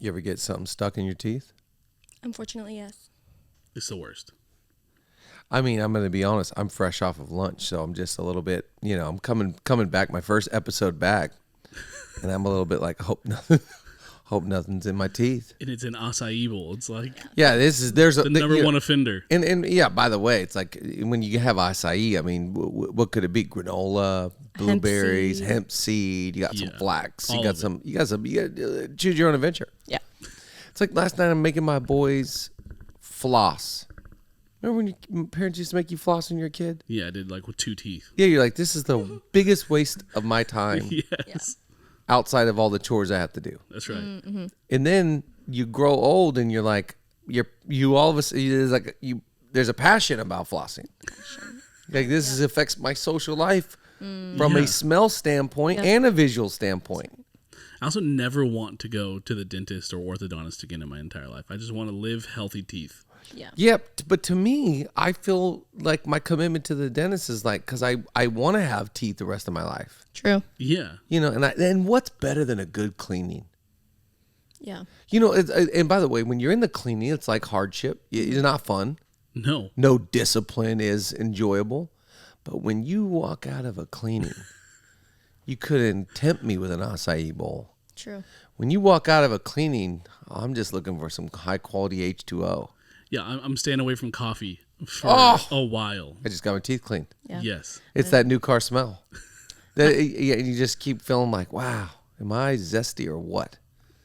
You ever get something stuck in your teeth? Unfortunately, yes. It's the worst. I mean, I'm going to be honest. I'm fresh off of lunch, so I'm just a little bit, I'm coming back, my first episode back, and I'm a little bit like, hope nothing's in my teeth. And it's an acai bowl. It's like there's the number one offender. And yeah, by the way, it's like when you have acai, I mean, what could it be? Granola, blueberries, hemp seed. You got some flax. You got choose your own adventure. Yeah. It's like last night I'm making my boys floss. Remember when your parents used to make you floss when you were a kid? Yeah, I did, like with 2 teeth. Yeah, you're like, this is the biggest waste of my time. Yes. Outside of all the chores I have to do. That's right. Mm-hmm. And then you grow old and you're like, you all of a sudden, there's a passion about flossing. Like this affects my social life from a smell standpoint and a visual standpoint. I also never want to go to the dentist or orthodontist again in my entire life. I just want to live healthy teeth. Yeah. Yep. But to me, I feel like my commitment to the dentist is like, because I want to have teeth the rest of my life. True. Yeah. And what's better than a good cleaning? Yeah. And by the way, when you're in the cleaning, it's like hardship. It's not fun. No. No discipline is enjoyable. But when you walk out of a cleaning, you couldn't tempt me with an acai bowl. True. When you walk out of a cleaning, I'm just looking for some high quality H2O. Yeah, I'm staying away from coffee for a while. I just got my teeth cleaned. Yeah. Yes. It's that new car smell. You just keep feeling like, wow, am I zesty or what?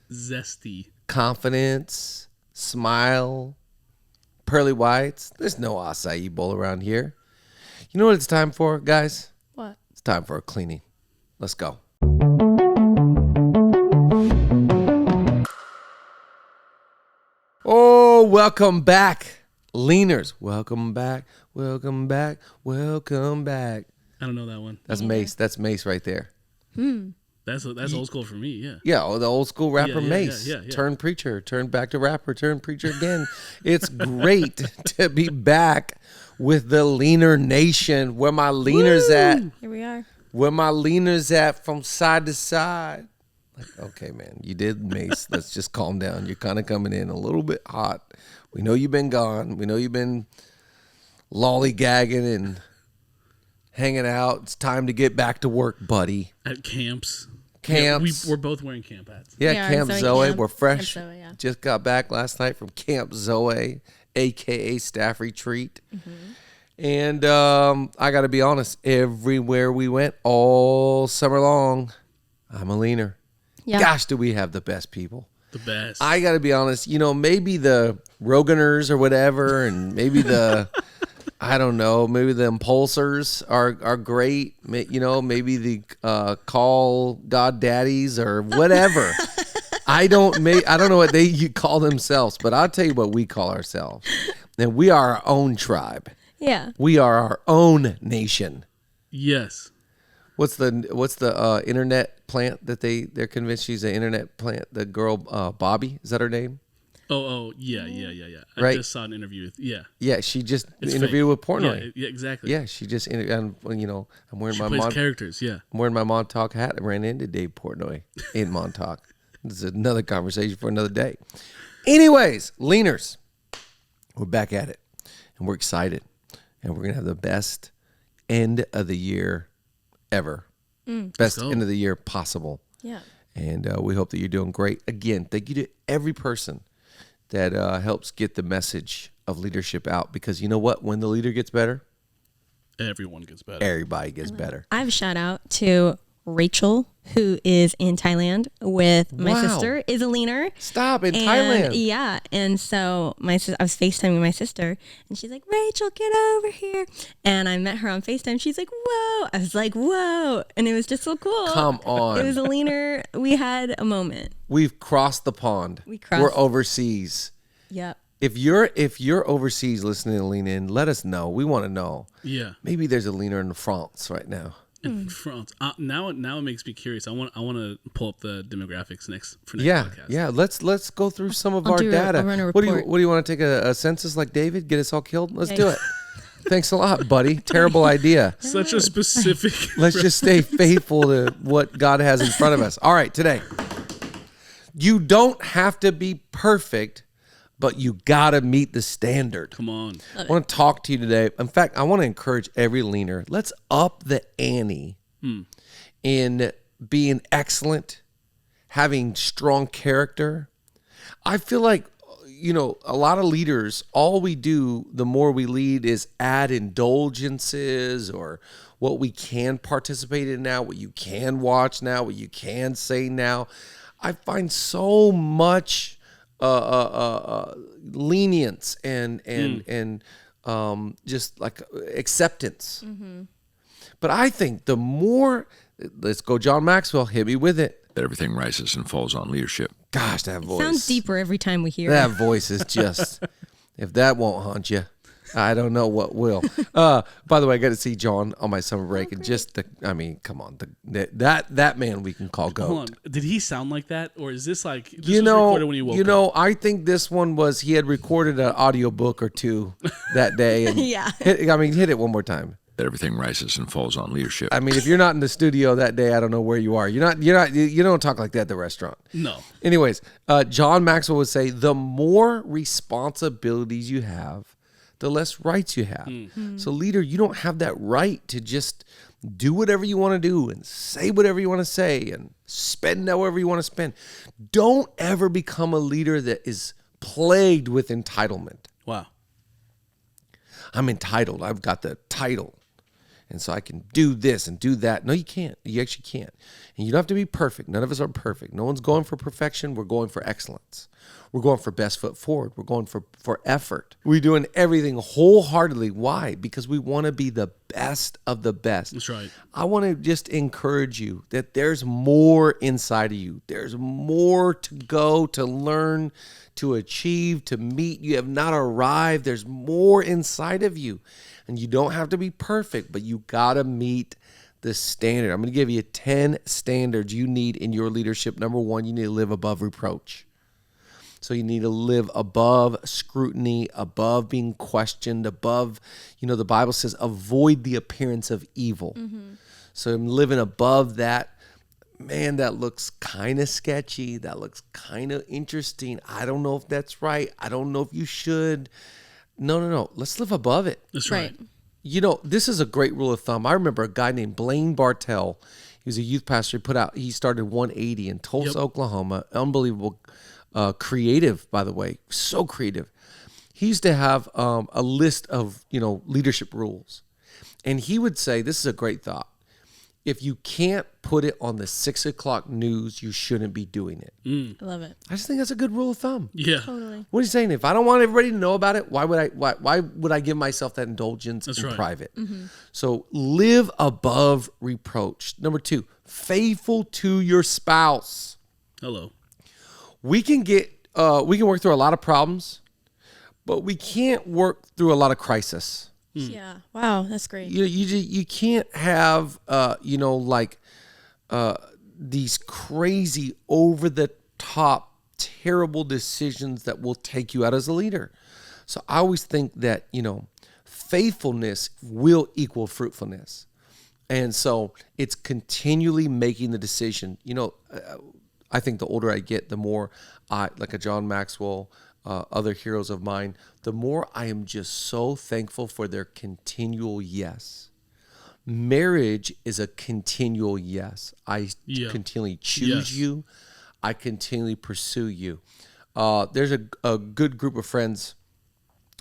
Zesty. Confidence, smile, pearly whites. There's no acai bowl around here. You know what it's time for, guys? What? It's time for a cleaning. Let's go. Oh, welcome back, leaners. Welcome back, welcome back, welcome back. I don't know that one. That's Mace. That's Mace right there. That's old school for me, yeah. Yeah, the old school rapper Mace. Yeah. Turn preacher, turn back to rapper, turn preacher again. It's great to be back with the Leaner Nation. Where my leaners at? Here we are. Where my leaners at from side to side? Like, okay, man, you did Mace. Let's just calm down. You're kind of coming in a little bit hot. We know you've been gone. We know you've been lollygagging and hanging out. It's time to get back to work, buddy. At camps. Camps. Yeah, we're both wearing camp hats. Yeah, Camp Zoe. We're fresh. Zoe, yeah. Just got back last night from Camp Zoe, a.k.a. staff retreat. Mm-hmm. And I got to be honest, everywhere we went all summer long, I'm a leaner. Yeah. Gosh, do we have the best people. The best. I got to be honest, maybe the Roganers or whatever, and maybe the, I don't know, maybe the Impulsors are great. Maybe the Call God Daddies or whatever. I don't know what you call themselves, but I'll tell you what we call ourselves. And we are our own tribe. Yeah. We are our own nation. Yes. What's the internet plant that they're convinced she's an internet plant? The girl Bobby, is that her name? Oh yeah. Right. I just saw an interview with Yeah, she just It's interviewed fake. with Portnoy. Yeah, exactly. Yeah, she just I'm wearing She my plays characters. Yeah. I'm wearing my Montauk hat. I ran into Dave Portnoy in Montauk. This is another conversation for another day. Anyways, leaners, we're back at it, and we're excited, and we're gonna have the best end of the year ever. Best end of the year possible. Yeah. And we hope that you're doing great. Again, thank you to every person that helps get the message of leadership out, because you know what? When the leader gets better, everyone gets better. Everybody gets better. I have a shout out to Rachel, who is in Thailand with my sister, is a leaner. Stop, in Thailand. Yeah. And so I was FaceTiming my sister, and she's like, Rachel, get over here. And I met her on FaceTime. She's like, whoa. I was like, whoa. And it was just so cool. Come on. It was a leaner. We had a moment. We've crossed the pond. We're overseas. Yep. If you're overseas listening to Lean In, let us know. We want to know. Yeah. Maybe there's a leaner in France right now. In France. Now it makes me curious. I want to pull up the demographics for next podcast. Yeah. Let's go through some of our I'll data. run a What do report. you want to take a census like David? Get us all killed? Let's do it. Thanks a lot, buddy. Terrible idea. Such a specific. Let's just stay faithful to what God has in front of us. All right, today. You don't have to be perfect, but you got to meet the standard. Come on. I want to talk to you today. In fact, I want to encourage every leaner. Let's up the ante in being excellent, having strong character. I feel like, a lot of leaders, all we do, the more we lead, is add indulgences or what we can participate in now, what you can watch now, what you can say now. I find so much lenience and just like acceptance. But I think the more, let's go John Maxwell, hit me with it. Everything rises and falls on leadership. Gosh, that voice. Sounds deeper every time we hear That it. voice is just, if that won't haunt you, I don't know what will. By the way, I got to see John on my summer break, and just come on, that man we can call GOAT. Hold on. Did he sound like that, or is this like this was recorded when he woke up? I think this one was he had recorded an audio book or two that day, and Yeah. hit it one more time. Everything rises and falls on leadership. I mean, if you're not in the studio that day, I don't know where you are. You don't talk like that at the restaurant. No. Anyways, John Maxwell would say, the more responsibilities you have, the less rights you have. So leader, you don't have that right to just do whatever you want to do and say whatever you want to say and spend however you want to spend. Don't ever become a leader that is plagued with entitlement. Wow. I'm entitled. I've got the title. And so I can do this and do that. No, you can't. You actually can't. And you don't have to be perfect. None of us are perfect. No one's going for perfection. We're going for excellence. We're going for best foot forward. We're going for effort. We're doing everything wholeheartedly. Why? Because we want to be the best of the best. That's right. I want to just encourage you that there's more inside of you. There's more to go, to learn, to achieve, to meet. You have not arrived. There's more inside of you. And you don't have to be perfect, but you got to meet the standard. I'm going to give you 10 standards you need in your leadership. Number one, you need to live above reproach. So you need to live above scrutiny, above being questioned, above, the Bible says, avoid the appearance of evil. So I'm living above that. Man, that looks kind of sketchy. That looks kind of interesting. I don't know if that's right. I don't know if you should. No. Let's live above it. That's right. This is a great rule of thumb. I remember a guy named Blaine Bartell. He was a youth pastor. He started 180 in Tulsa, Oklahoma. Unbelievable, creative, by the way. So creative. He used to have a list of, leadership rules. And he would say, this is a great thought. If you can't put it on the 6 o'clock news, you shouldn't be doing it. I love it. I just think that's a good rule of thumb. Yeah. Totally. What are you saying? If I don't want everybody to know about it, why would I give myself that indulgence in private? So live above reproach. Number 2, faithful to your spouse. Hello. We can work through a lot of problems, but we can't work through a lot of crisis. Yeah. Wow. That's great. You can't have these crazy over the top terrible decisions that will take you out as a leader. So I always think that faithfulness will equal fruitfulness, and so it's continually making the decision. I think the older I get, the more like a John Maxwell, other heroes of mine, the more I am just so thankful for their continual yes. Marriage is a continual yes. I continually choose you. I continually pursue you. There's a good group of friends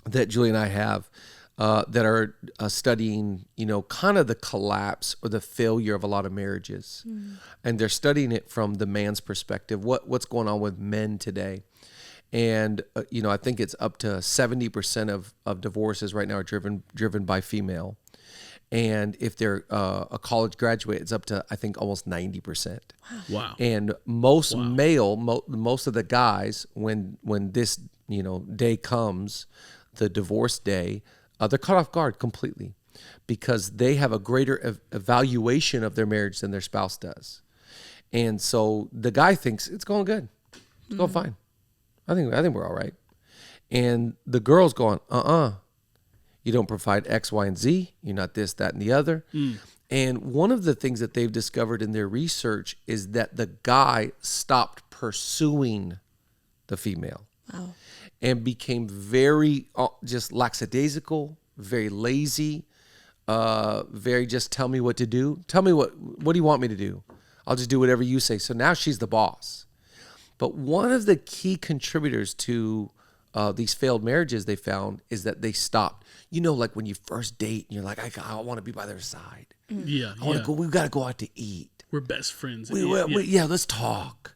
that Julie and I have that are studying, kind of the collapse or the failure of a lot of marriages. And they're studying it from the man's perspective, what's going on with men today. And, I think it's up to 70% of divorces right now are driven by female. And if they're a college graduate, it's up to, I think, almost 90%. Wow. And most most of the guys, when this, day comes, the divorce day, they're caught off guard completely because they have a greater evaluation of their marriage than their spouse does. And so the guy thinks it's going good. It's going fine. I think we're all right. And the girl's going, you don't provide X, Y, and Z. You're not this, that, and the other. And one of the things that they've discovered in their research is that the guy stopped pursuing the female. Wow. And became very just lackadaisical, very lazy, very just tell me what to do. Tell me what do you want me to do? I'll just do whatever you say. So now she's the boss. But one of the key contributors to these failed marriages they found is that they stopped. You know, like when you first date and you're like, I want to be by their side. Yeah. I want to go. We've got to go out to eat. We're best friends. Yeah, let's talk.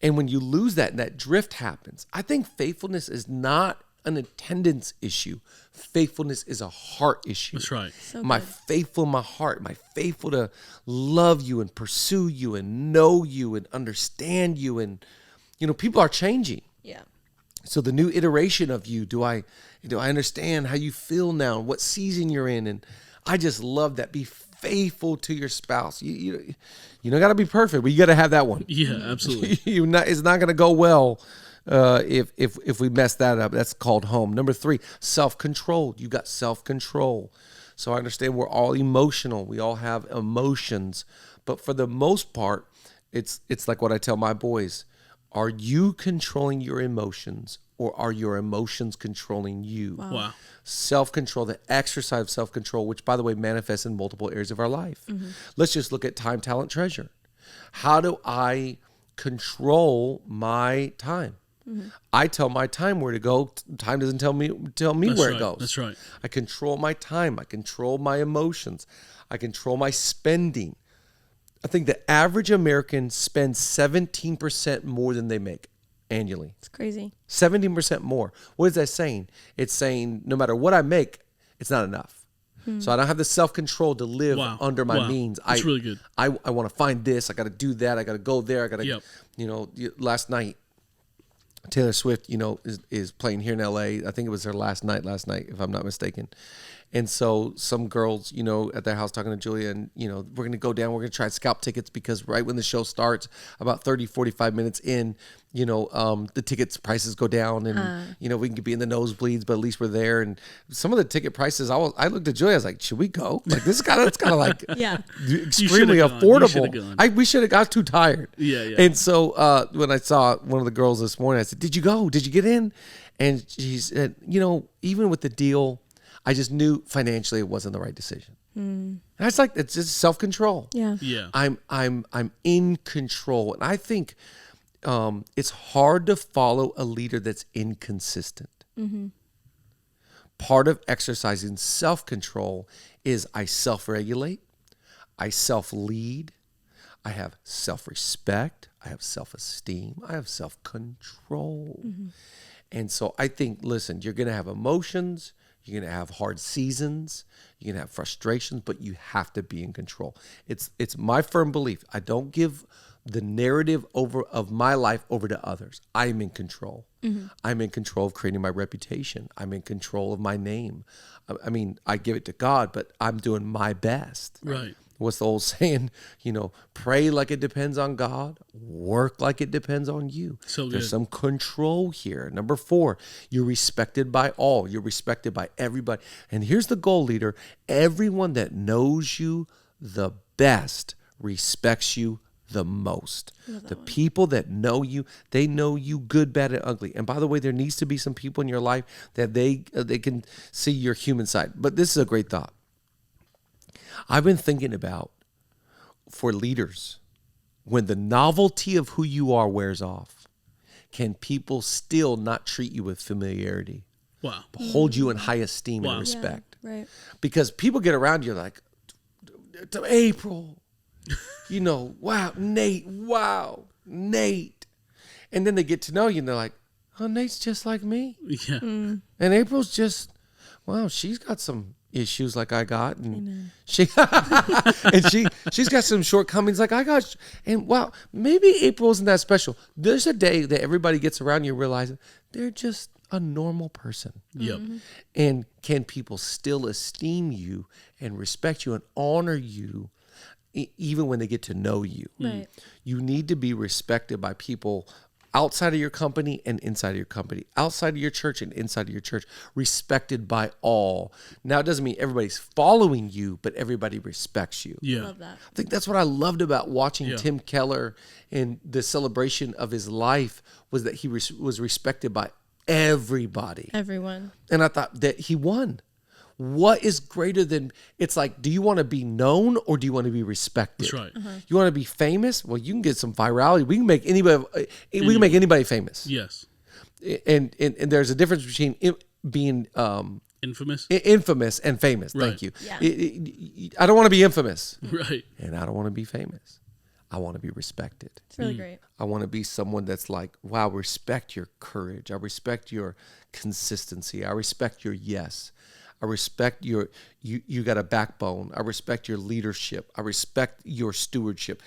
And when you lose that and that drift happens, I think faithfulness is not an attendance issue. Faithfulness is a heart issue. That's right. So My good. faithful in my heart, my faithful to love you and pursue you and know you and understand you. And, you know, people are changing. Yeah. So the new iteration of you, do I understand how you feel now and what season you're in? And I just love that. Be faithful to your spouse. You don't got to be perfect, but you got to have that one. Yeah, absolutely. It's not going to go well if we mess that up. That's called home. Number 3, self-control. You got self-control. So I understand we're all emotional. We all have emotions, but for the most part, it's like what I tell my boys. Are you controlling your emotions, or are your emotions controlling you? Wow. Self-control, the exercise of self-control, which, by the way, manifests in multiple areas of our life. Let's just look at time, talent, treasure. How do I control my time? I tell my time where to go. Time doesn't tell me That's where right. it goes. That's right. I control my time. I control my emotions. I control my spending. I think the average American spends 17% more than they make annually. It's crazy. 17% more. What is that saying? It's saying no matter what I make, it's not enough. So I don't have the self-control to live under my means. That's really good. I want to find this. I got to do that. I got to go there. I got to, Yep. last night, Taylor Swift, is playing here in LA. I think it was her last night, if I'm not mistaken. And so some girls, at their house talking to Julia, and, we're going to go down, we're going to try to scalp tickets because right when the show starts, about 30, 45 minutes in, the tickets prices go down and, we can be in the nosebleeds, but at least we're there. And some of the ticket prices, I looked at Julia, I was like, should we go? Like, this is kind of like Yeah. extremely You should've affordable. We should have got too tired. Yeah. And so when I saw one of the girls this morning, I said, did you go? Did you get in? And she said, even with the deal, I just knew financially it wasn't the right decision. And I was like, it's just self-control. Yeah. Yeah. I'm in control. And I think it's hard to follow a leader that's inconsistent. Part of exercising self-control is I self-regulate, I self-lead, I have self-respect, I have self-esteem, I have self-control. And so I think, listen, you're going to have emotions, you're going to have hard seasons, you're going to have frustrations, but you have to be in control. It's my firm belief. I don't give the narrative of my life over to others. I am in control. I'm in control of creating my reputation. I'm in control of my name. I mean, I give it to God, but I'm doing my best. Right. What's the old saying? Pray like it depends on God, work like it depends on you. So There's good. some control here. Number 4, you're respected by all. You're respected by everybody. And here's the goal, leader. Everyone that knows you the best respects you the most. The people that know you, they know you good, bad, and ugly. And by the way, there needs to be some people in your life that they can see your human side. But this is a great thought. I've been thinking about, for leaders, when the novelty of who you are wears off, can people still not treat you with familiarity, Wow. hold you in high esteem Wow. and respect? Yeah, right. Because people get around you like, to April, wow, Nate. And then they get to know you and they're like, oh, Nate's just like me. Yeah. And April's just, wow, she's got some issues like I got. And she's got some shortcomings like I got. And wow, maybe April isn't that special. There's a day that everybody gets around you realizing they're just a normal person. Yep. And can people still esteem you and respect you and honor you even when they get to know you? Right. You need to be respected by people outside of your company and inside of your company, outside of your church and inside of your church, respected by all. Now, it doesn't mean everybody's following you, but everybody respects you. Yeah. Love that. I think that's what I loved about watching Yeah. Tim Keller and the celebration of his life was that he was respected by everybody. Everyone. And I thought that he won. What is greater than, it's like, do you want to be known or do you want to be respected? That's right. You want to be famous? Well, you can get some virality. We can make anybody famous. Yes. And there's a difference between being Infamous. infamous and famous. Right. Thank you. Yeah. I don't want to be infamous Right. and I don't want to be famous. I want to be respected. It's really great. I want to be someone that's like, wow, I respect your courage. I respect your consistency. I respect your yes. I respect you got a backbone. I respect your leadership. I respect your stewardship.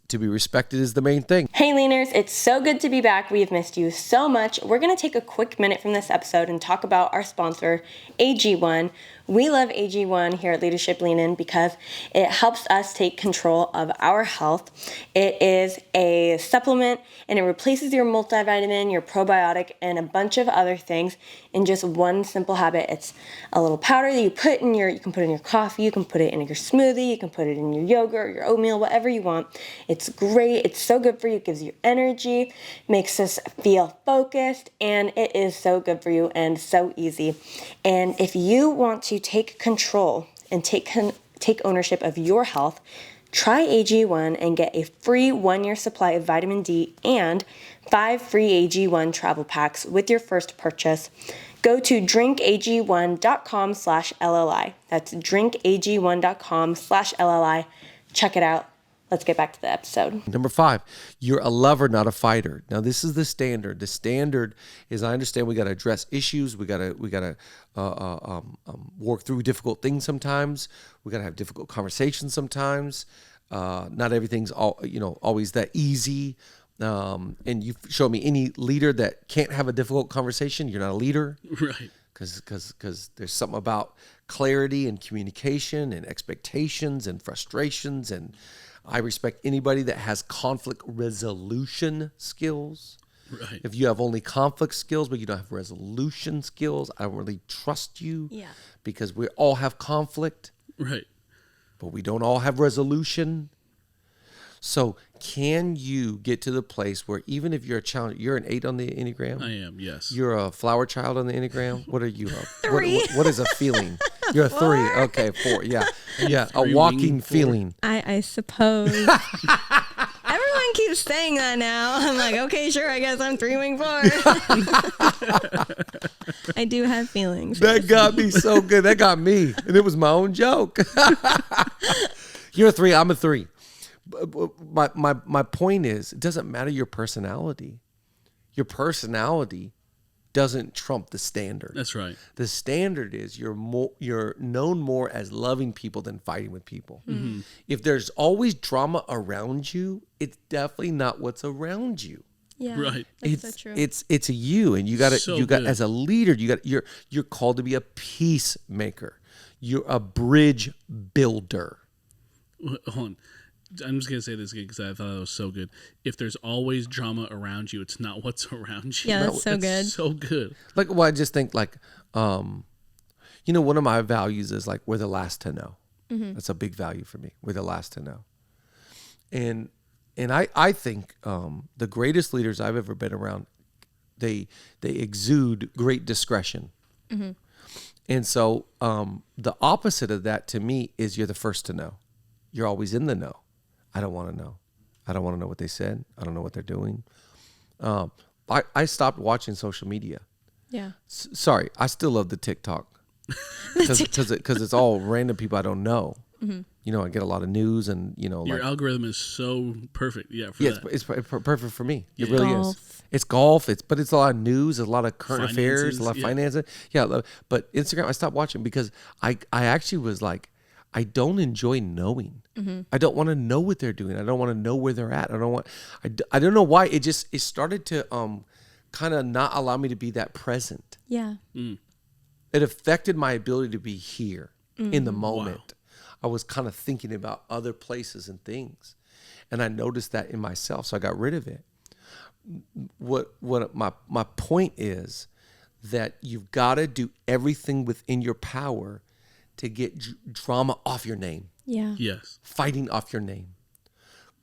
To be respected is the main thing. Hey Leaners, it's so good to be back. We have missed you so much. We're going to take a quick minute from this episode and talk about our sponsor, AG1. We love AG1 here at Leadership Lean In because it helps us take control of our health. It is a supplement and it replaces your multivitamin, your probiotic, and a bunch of other things in just one simple habit. It's a little powder that you can put in your coffee, you can put it in your smoothie, you can put it in your yogurt, your oatmeal, whatever you want. It's great. It's so good for you. It gives you energy, makes us feel focused, and it is so good for you and so easy. And if you want to take control and take ownership of your health, try AG1 and get a free 1-year supply of vitamin D and 5 free AG1 travel packs with your first purchase. Go to drinkag1.com/LLI. That's drinkag1.com/LLI. Check it out. Let's get back to the episode. Number 5, you're a lover, not a fighter. Now, this is the standard. The standard is, I understand we got to address issues. We got to work through difficult things sometimes. We got to have difficult conversations sometimes. Not everything's always that easy. And you show me any leader that can't have a difficult conversation, you're not a leader. Right. Because there's something about clarity and communication and expectations and frustrations. And I respect anybody that has conflict resolution skills. Right. If you have only conflict skills, but you don't have resolution skills, I don't really trust you. Yeah. Because we all have conflict, Right. but we don't all have resolution. So can you get to the place where even if you're a challenge, you're an 8 on the Enneagram? I am, yes. You're a flower child on the Enneagram? What are you? 3. What is a feeling? You're a 3. Okay, 4. Yeah. Yeah. A 3 walking wing 4. feeling. I suppose. Everyone keeps saying that now. I'm like, okay, sure, I guess I'm 3-wing 4. I do have feelings. That got me so good. That got me. And it was my own joke. You're a 3. I'm a 3. My point is, it doesn't matter your personality. Your personality doesn't trump the standard. That's right. The standard is you're known more as loving people than fighting with people. Mm-hmm. If there's always drama around you, it's definitely not what's around you. Yeah, Right. that's so true. It's a you, and you got good. as a leader, you're called to be a peacemaker. You're a bridge builder. Hold on. I'm just going to say this again because I thought that was so good. If there's always drama around you, it's not what's around you. Yeah, that's so good. So good. Like, well, I just think like, one of my values is like, we're the last to know. Mm-hmm. That's a big value for me. We're the last to know. And I think the greatest leaders I've ever been around, they exude great discretion. Mm-hmm. And so the opposite of that to me is you're the first to know. You're always in the know. I don't want to know. I don't want to know what they said. I don't know what they're doing. I stopped watching social media. Yeah. Sorry, I still love the TikTok because it's all random people I don't know. Mm-hmm. I get a lot of news and Your algorithm is so perfect. Yeah. It's perfect for me. It Yeah. really Golf. is. It's golf. But it's a lot of news, a lot of current affairs, a lot of yeah. finances. Yeah, but Instagram I stopped watching because I actually was like, I don't enjoy knowing. Mm-hmm. I don't want to know what they're doing. I don't want to know where they're at. I don't know why. It started to kind of not allow me to be that present. Yeah. It affected my ability to be here in the moment. Wow. I was kind of thinking about other places and things. And I noticed that in myself. So I got rid of it. what my point is that you've got to do everything within your power to get drama off your name. Yeah. Yes. Fighting off your name.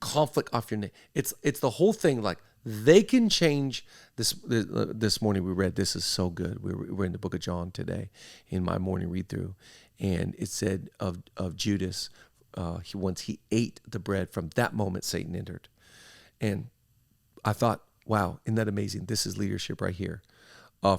Conflict off your name. It's the whole thing. Like, they can change this. This morning we read, this is so good. We're in the book of John today in my morning read through, and it said of Judas, once he ate the bread, from that moment Satan entered. And I thought, wow, isn't that amazing? This is leadership right here.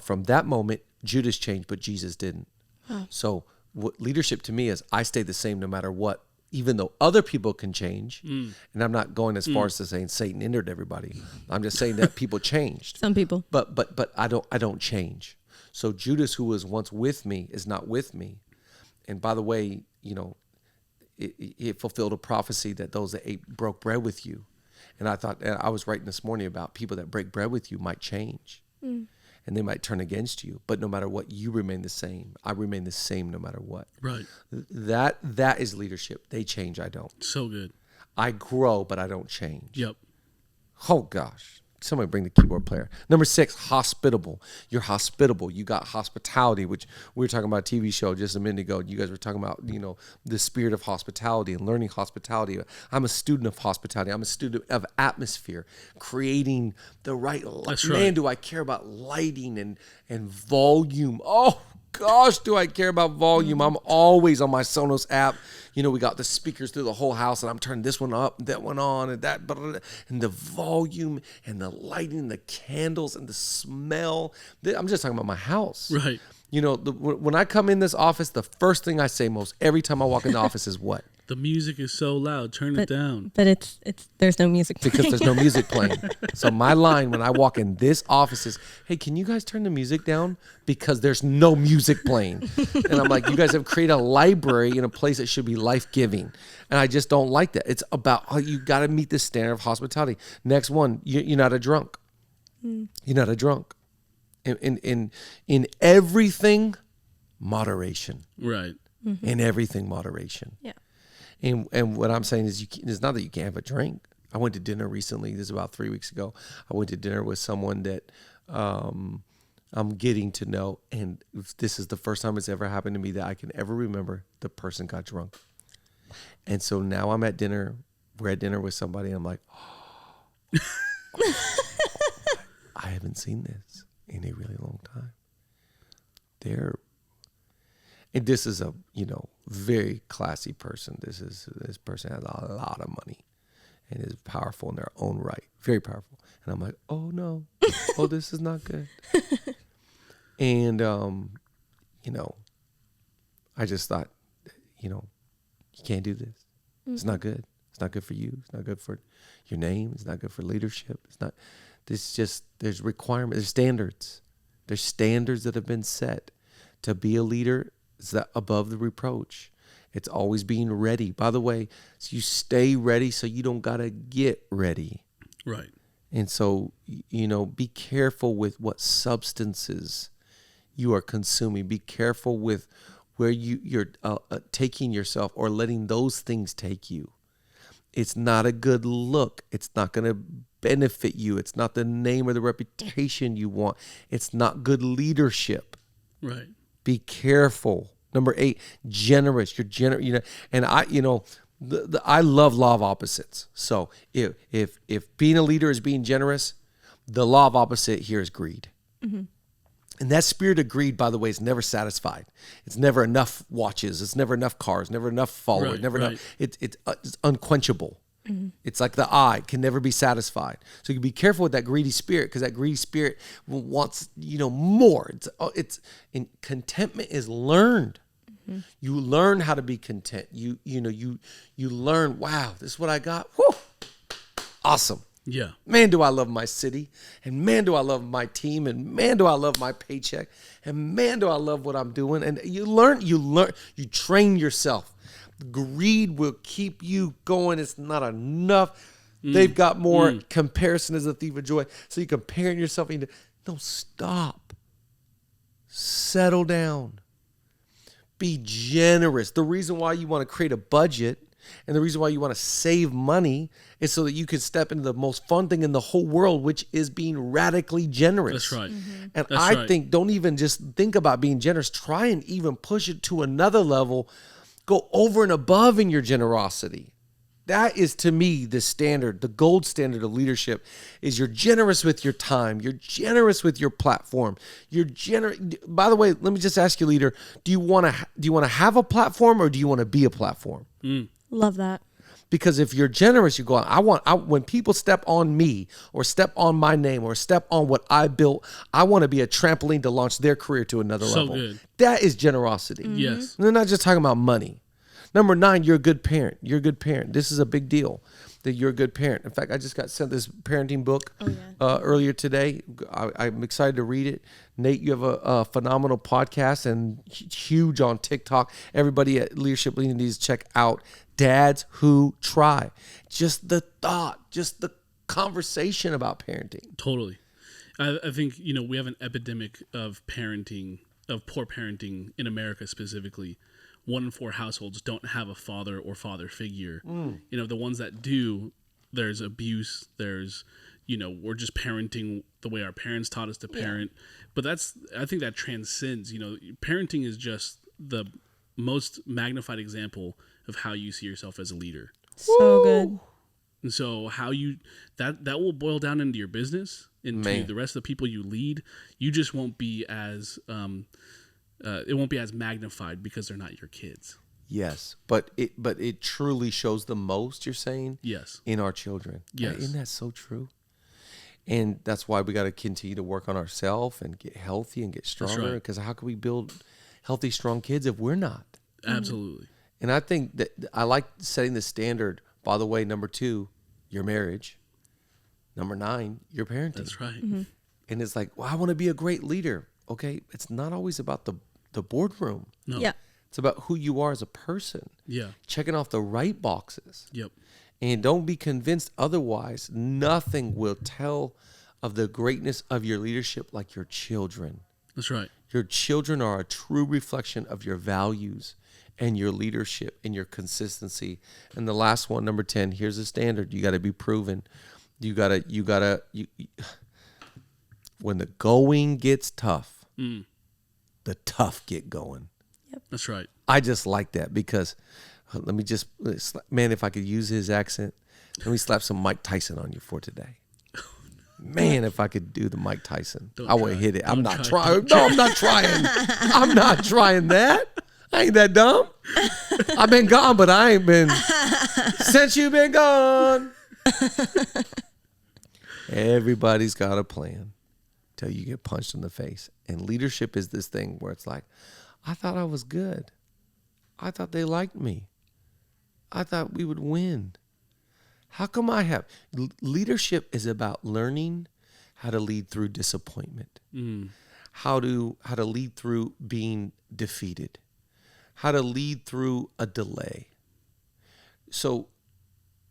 From that moment, Judas changed, but Jesus didn't. Huh. So what leadership to me is, I stay the same no matter what, even though other people can change. And I'm not going as far as to saying Satan entered everybody. I'm just saying that people changed. Some people. But I don't change. So Judas, who was once with me, is not with me. And by the way, it fulfilled a prophecy that those that broke bread with you. And I was writing this morning about people that break bread with you might change. And they might turn against you, but no matter what, you remain the same. I remain the same no matter what. Right. That is leadership. They change, I don't. So good. I grow, but I don't change. Yep. Oh gosh. Somebody bring the keyboard player. Number 6, hospitable. You're hospitable. You got hospitality, which we were talking about a TV show just a minute ago. You guys were talking about, the spirit of hospitality and learning hospitality. I'm a student of hospitality. I'm a student of atmosphere, creating the right. That's Man, right. do I care about lighting and volume. Oh gosh, do I care about volume. I'm always on my Sonos app. We got the speakers through the whole house, and I'm turning this one up, and that one on, and that, and the volume, and the lighting, the candles, and the smell. I'm just talking about my house. Right. When I come in this office, the first thing I say most every time I walk in the office is what? The music is so loud. Turn it down. But it's there's no music playing. Because there's no music playing. So my line when I walk in this office is, hey, can you guys turn the music down? Because there's no music playing. And I'm like, you guys have created a library in a place that should be life-giving. And I just don't like that. It's about, you got to meet the standard of hospitality. Next one, you're not a drunk. You're not a drunk. In everything, moderation. Right. In everything, moderation. Yeah. And what I'm saying is, it's not that you can't have a drink. I went to dinner recently. This is about 3 weeks ago. I went to dinner with someone that I'm getting to know, and this is the first time it's ever happened to me that I can ever remember the person got drunk. And so now I'm at dinner. We're at dinner with somebody, and I'm like, I haven't seen this in a really long time. And this is a, very classy person. This person has a lot of money and is powerful in their own right. Very powerful. And I'm like, oh no. Oh, this is not good. And, I just thought, you can't do this. It's not good. It's not good for you. It's not good for your name. It's not good for leadership. It's not, there's requirements, there's standards. There's standards that have been set to be a leader. Is that above the reproach? It's always being ready. By the way, so you stay ready so you don't got to get ready. Right. And so, be careful with what substances you are consuming. Be careful with where you're taking yourself or letting those things take you. It's not a good look. It's not going to benefit you. It's not the name or the reputation you want. It's not good leadership. Right. Be careful. Number 8, generous. You're generous. And I love law of opposites. So if being a leader is being generous, the law of opposite here is greed. Mm-hmm. And that spirit of greed, by the way, is never satisfied. It's never enough watches. It's never enough cars. Never enough followers. Right, never right. enough. It's unquenchable. Mm-hmm. It's like the eye can never be satisfied. So you be careful with that greedy spirit, because that greedy spirit wants more. And contentment is learned. Mm-hmm. You learn how to be content. You learn. Wow, this is what I got. Whew, awesome. Yeah. Man, do I love my city, and man, do I love my team, and man, do I love my paycheck, and man, do I love what I'm doing. And you train yourself. Greed will keep you going. It's not enough. They've got more. Comparison is a thief of joy. So you're comparing yourself. No, stop. Settle down. Be generous. The reason why you want to create a budget And the reason why you want to save money is so that you can step into the most fun thing in the whole world, which is being radically generous. That's right. And That's I right. think don't even just think about being generous. Try and even push it to another level. Go over and above in your generosity. That is, to me, the standard, the gold standard of leadership is you're generous with your time. You're generous with your platform. You're generous. By the way, let me just ask you, leader, do you want to have a platform, or do you want to be a platform? Love that. Because if you're generous, you go, when people step on me or step on my name or step on what I built, I want to be a trampoline to launch their career to another level. Good. That is generosity. Yes. And they're not just talking about money. Number 9, you're a good parent. You're a good parent. This is a big deal that you're a good parent. In fact, I just got sent this parenting book earlier today. I'm excited to read it. Nate, you have a phenomenal podcast and huge on TikTok. Everybody at Leadership Leading needs to check out Dads Who Try. Just the thought, just the conversation about parenting. Totally. I think, we have an epidemic of parenting, of poor parenting in America specifically. 1 in 4 households don't have a father or father figure. The ones that do, there's abuse, there's, we're just parenting the way our parents taught us to parent. But I think that transcends, parenting is just the most magnified example of how you see yourself as a leader. So good. And so how that will boil down into your business, into the rest of the people you lead. You just won't be as it won't be as magnified because they're not your kids. Yes, but it truly shows the most, you're saying? Yes. In our children. Yes. Isn't that so true? And that's why we got to continue to work on ourselves and get healthy and get stronger. Because how can we build healthy, strong kids if we're not? Absolutely. And I think that I like setting the standard. By the way, number 2, your marriage. Number 9, your parenting. That's right. Mm-hmm. And it's like, well, I want to be a great leader. Okay, it's not always about the boardroom. No. Yeah. It's about who you are as a person. Yeah. Checking off the right boxes. Yep. And don't be convinced otherwise. Nothing will tell of the greatness of your leadership like your children. That's right. Your children are a true reflection of your values and your leadership and your consistency. And the last one, number 10, here's the standard. You got to be proven. You gotta, when the going gets tough, the tough get going. That's right. I just like that because if I could use his accent, let me slap some Mike Tyson on you for today. Man, if I could do the Mike Tyson, I would hit it. I'm not trying. No, I'm not trying. I'm not trying that. I ain't that dumb. I've been gone, but I ain't been since you've been gone. Everybody's got a plan till you get punched in the face. And leadership is this thing where it's like, I thought I was good. I thought they liked me. I thought we would win. How come I have? Leadership is about learning how to lead through disappointment, how to lead through being defeated, how to lead through a delay. So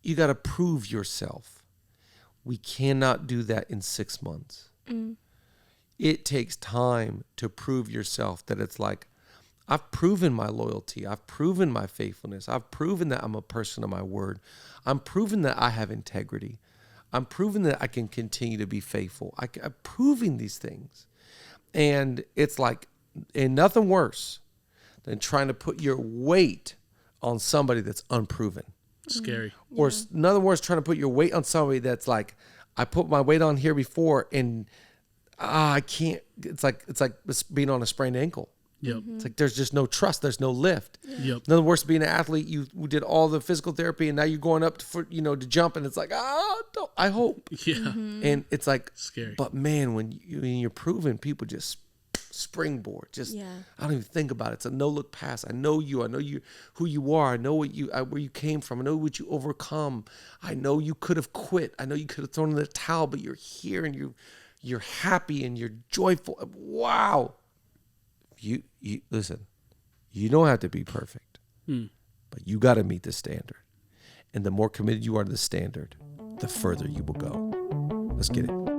you got to prove yourself. We cannot do that in 6 months. It takes time to prove yourself that it's like, I've proven my loyalty. I've proven my faithfulness. I've proven that I'm a person of my word. I'm proven that I have integrity. I'm proven that I can continue to be faithful. I'm proving these things. And it's like, and nothing worse than trying to put your weight on somebody that's unproven. Scary. Or another words, trying to put your weight on somebody that's like, I put my weight on here before and I can't. It's like being on a sprained ankle. Yep. It's like there's just no trust. There's no lift. Yep. In other words, being an athlete, you did all the physical therapy, and now you're going up to jump, and it's like, I hope. Yeah. And it's like Scary. But man, when you're proven, people just springboard. I don't even think about it. It's a no look pass. I know you. I know you who you are. I know where you came from. I know what you overcome. I know you could have quit. I know you could have thrown in the towel, but you're here and you're happy and you're joyful. Wow. You listen, you don't have to be perfect, but you got to meet the standard. And the more committed you are to the standard, the further you will go. Let's get it.